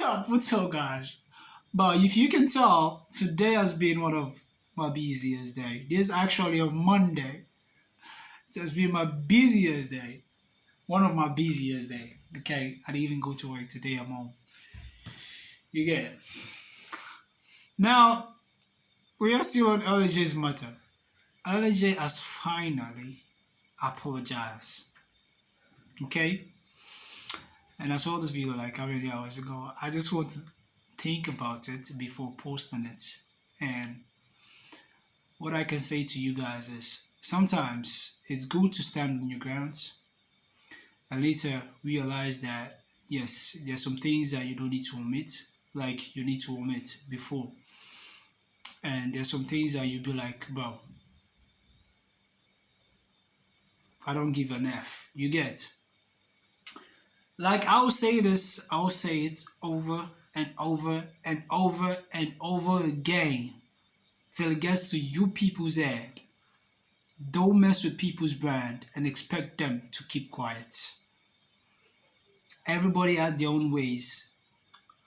What's up, guys? But if you can tell, today has been one of my busiest day. This is actually a Monday. It has been my busiest day. One of my busiest day. Okay, I didn't even go to work today. I'm home. You get it. Now we are still on LJ's matter. LJ has finally apologized. Okay, and I saw this video like how many hours ago. I just want to think about it before posting it. And what I can say to you guys is sometimes it's good to stand on your grounds and later realize that yes, there's some things that you don't need to omit, like you need to omit before. And there's some things that you be like, bro, I don't give an F. You get? Like I'll say this, I'll say it over and over and over and over again till it gets to you people's head. Don't mess with people's brand and expect them to keep quiet. Everybody has their own ways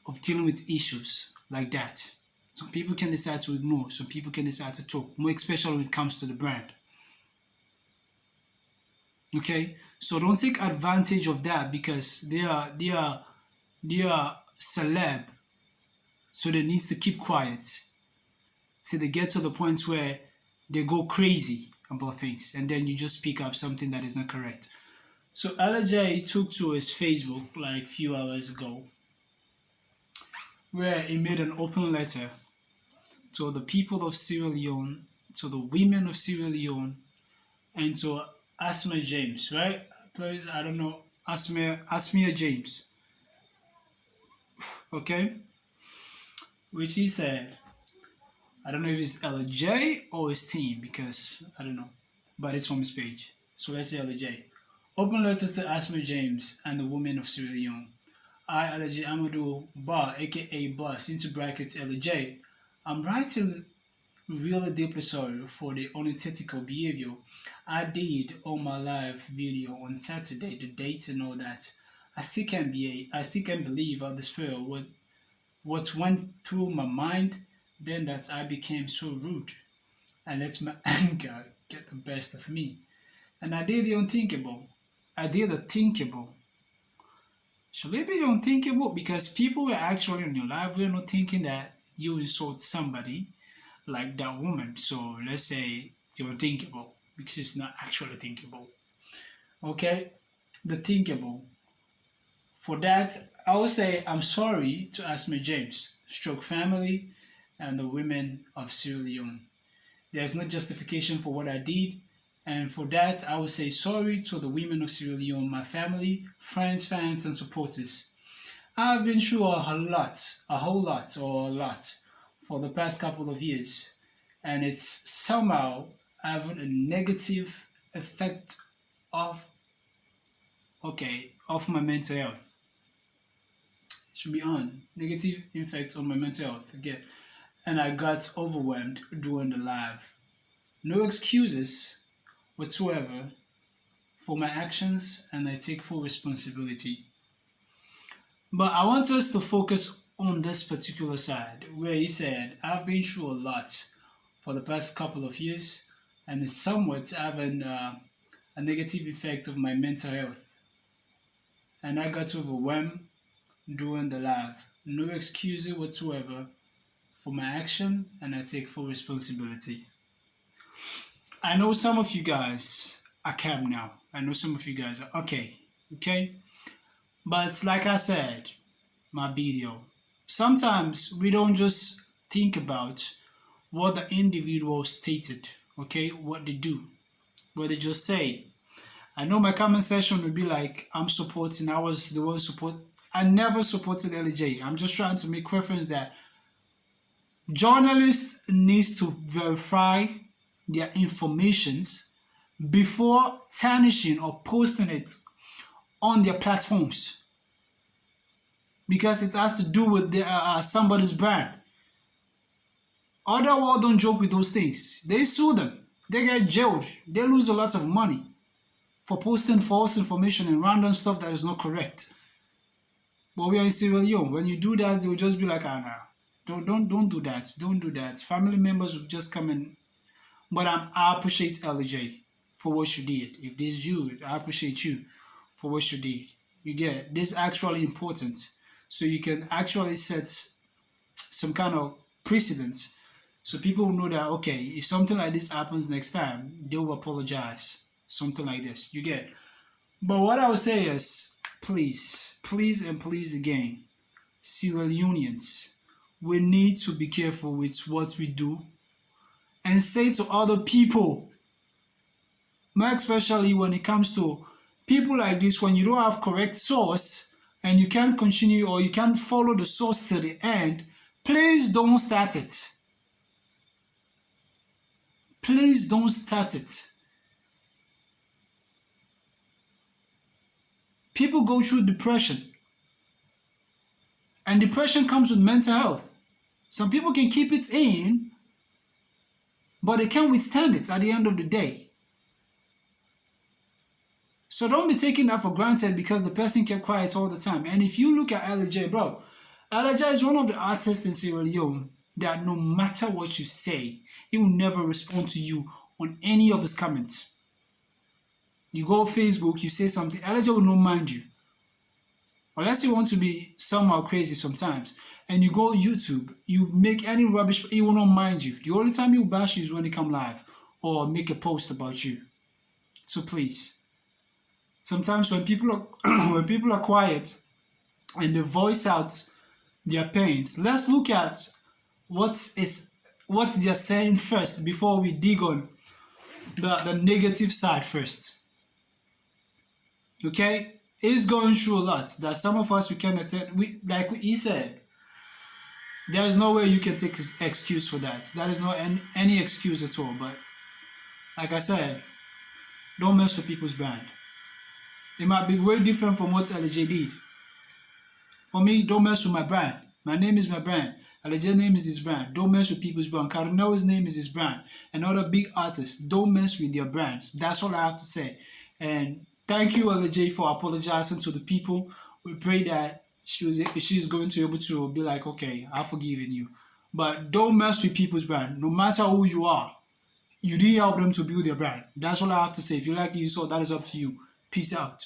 of dealing with issues like that. Some people can decide to ignore, some people can decide to talk, more especially when it comes to the brand. Okay, so don't take advantage of that because they are celeb, so they need to keep quiet till they get to the point where they go crazy about things, and then you just pick up something that is not correct. So LJ took to his Facebook like a few hours ago, where he made an open letter to the people of Sierra Leone, to the women of Sierra Leone, and to A.James, right? Please, I don't know. A.James. Okay? Which he said, I don't know if it's LJ or his team because I don't know. But it's from his page. So let's say LJ. Open letter to A.James and the women of Sierra Leone. I, LJ Amadou Bar, aka Boss, into brackets LJ. I'm writing really deeply sorry for the unethical behavior I did on my live video on Saturday, the date and all that. I still can't believe how this felt. What went through my mind then that I became so rude and let my anger get the best of me. And I did the unthinkable. I did the thinkable. Should it be the unthinkable? Because people were actually on your live, we're not thinking that you insult somebody like that woman. So let's say it's unthinkable because it's not actually thinkable. Okay, the thinkable. For that, I will say I'm sorry to A.James, stroke family, and the women of Sierra Leone. There's no justification for what I did, and for that, I will say sorry to the women of Sierra Leone, my family, friends, fans, and supporters. I've been through a whole lot, or a lot, for the past couple of years, and it's somehow having a negative effect of my mental health. Should be on negative effect on my mental health again, and I got overwhelmed during the live. No excuses whatsoever for my actions, and I take full responsibility. But I want us to focus on this particular side where he said, I've been through a lot for the past couple of years, and it's somewhat having a negative effect of my mental health. And I got overwhelmed during the live. No excuses whatsoever for my action, and I take full responsibility. I know some of you guys are calm now. I know some of you guys are okay. But like I said, my video, sometimes we don't just think about what the individual stated, what they do, what they just say. I know my comment section would be like, I was the one support. I never supported LJ. I'm just trying to make reference that journalists needs to verify their informations before tarnishing or posting it on their platforms, because it has to do with somebody's brand. Other world don't joke with those things. They sue them. They get jailed. They lose a lot of money for posting false information and random stuff that is not correct. But we are in Sierra Leone. When you do that, they'll just be like, ah, nah, don't do that. Don't do that. Family members will just come in. But I appreciate LJ for what you did. If this is you, I appreciate you for what you did. You get this actually important, so you can actually set some kind of precedence, so people will know that okay, if something like this happens next time, they will apologize. Something like this, you get. But what I would say is, please, please, and please again, Sierra Leoneans, we need to be careful with what we do and say to other people, more especially when it comes to people like this, when you don't have correct source and you can't continue or you can't follow the source to the end, please don't start it. Please don't start it. People go through depression, and depression comes with mental health. Some people can keep it in, but they can't withstand it at the end of the day. So don't be taking that for granted because the person kept quiet all the time. And if you look at LJ, bro, LJ is one of the artists in Sierra Leone that no matter what you say, he will never respond to you on any of his comments. You go on Facebook, you say something, LJ will not mind you. Unless you want to be somehow crazy sometimes. And you go on YouTube, you make any rubbish, he will not mind you. The only time he will bash you is when he come live or make a post about you. So please. Sometimes when people are when people are quiet and they voice out their pains, let's look at what they're saying first before we dig on the negative side first. Okay? He's going through a lot that some of us we can attend. Like he said, there is no way you can take excuse for that. That is not any excuse at all. But like I said, don't mess with people's brand. It might be way different from what LJ did. For me, don't mess with my brand. My name is my brand. LJ's name is his brand. Don't mess with people's brand. Cardinal's name is his brand. And other big artists, don't mess with their brands. That's all I have to say. And thank you, LJ, for apologizing to the people. We pray that she's going to be able to be like, okay, I've forgiven you. But don't mess with people's brand. No matter who you are, you didn't help them to build their brand. That's all I have to say. If you like it, you saw, that is up to you. Peace out.